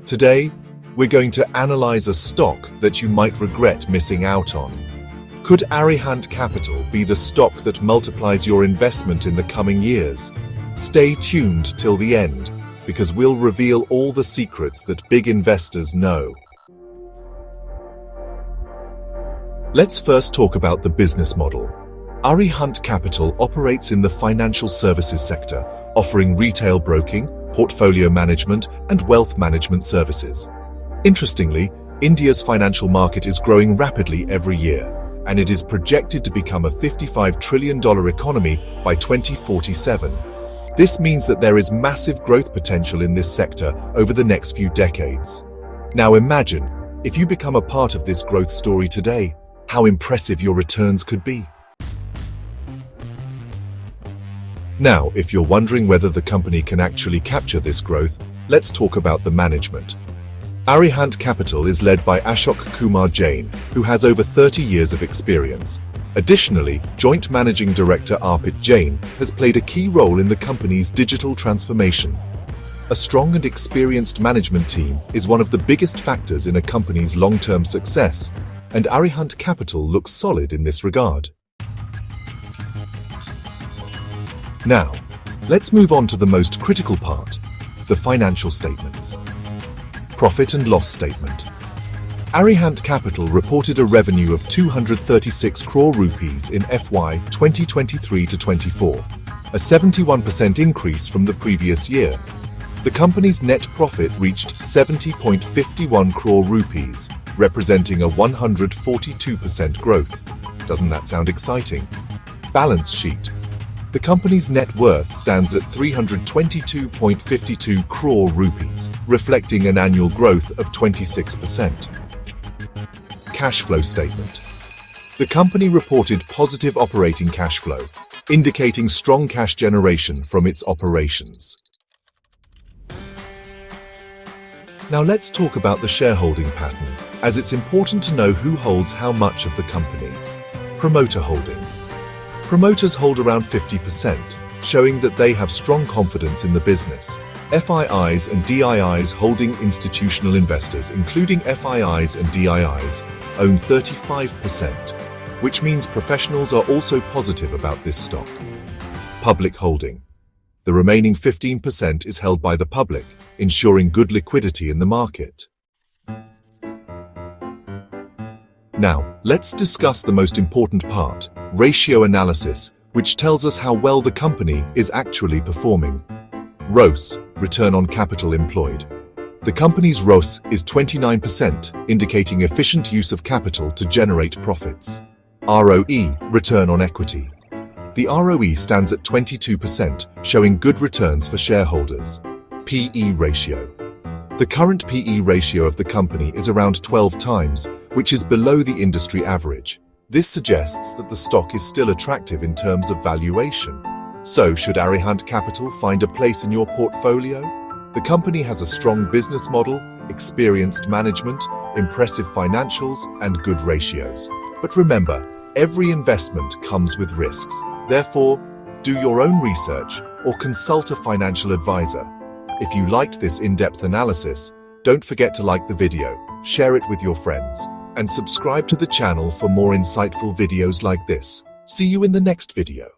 Today, we're going to analyze a stock that you might regret missing out on. Could Arihant Capital be the stock that multiplies your investment in the coming years? Stay tuned till the end, because we'll reveal all the secrets that big investors know. Let's first talk about the business model. Arihant Capital operates in the financial services sector, offering retail broking, portfolio management, and wealth management services. Interestingly, India's financial market is growing rapidly every year, and it is projected to become a $55 trillion economy by 2047. This means that there is massive growth potential in this sector over the next few decades. Now imagine, if you become a part of this growth story today, how impressive your returns could be. Now, if you're wondering whether the company can actually capture this growth, let's talk about the management. Arihant Capital is led by Ashok Kumar Jain, who has over 30 years of experience. Additionally, Joint Managing Director Arpit Jain has played a key role in the company's digital transformation. A strong and experienced management team is one of the biggest factors in a company's long-term success, and Arihant Capital looks solid in this regard. Now, let's move on to the most critical part, the financial statements. Profit and loss statement. Arihant Capital reported a revenue of 236 crore rupees in FY 2023-24, a 71% increase from the previous year. The company's net profit reached 70.51 crore rupees, representing a 142% growth. Doesn't that sound exciting? Balance sheet. The company's net worth stands at 322.52 crore rupees, reflecting an annual growth of 26%. Cash flow statement. The company reported positive operating cash flow, indicating strong cash generation from its operations. Now let's talk about the shareholding pattern, as it's important to know who holds how much of the company. Promoter holding. Promoters hold around 50%, showing that they have strong confidence in the business. FIIs and DIIs holding institutional investors, including FIIs and DIIs, own 35%, which means professionals are also positive about this stock. Public holding. The remaining 15% is held by the public, ensuring good liquidity in the market. Now, let's discuss the most important part, ratio analysis, which tells us how well the company is actually performing. ROCE, return on capital employed. The company's ROCE is 29%, indicating efficient use of capital to generate profits. ROE, return on equity. The ROE stands at 22%, showing good returns for shareholders. PE ratio. The current PE ratio of the company is around 12 times, which is below the industry average. This suggests that the stock is still attractive in terms of valuation. So, should Arihant Capital find a place in your portfolio? The company has a strong business model, experienced management, impressive financials, and good ratios. But remember, every investment comes with risks. Therefore, do your own research or consult a financial advisor. If you liked this in-depth analysis, don't forget to like the video, share it with your friends, and subscribe to the channel for more insightful videos like this. See you in the next video.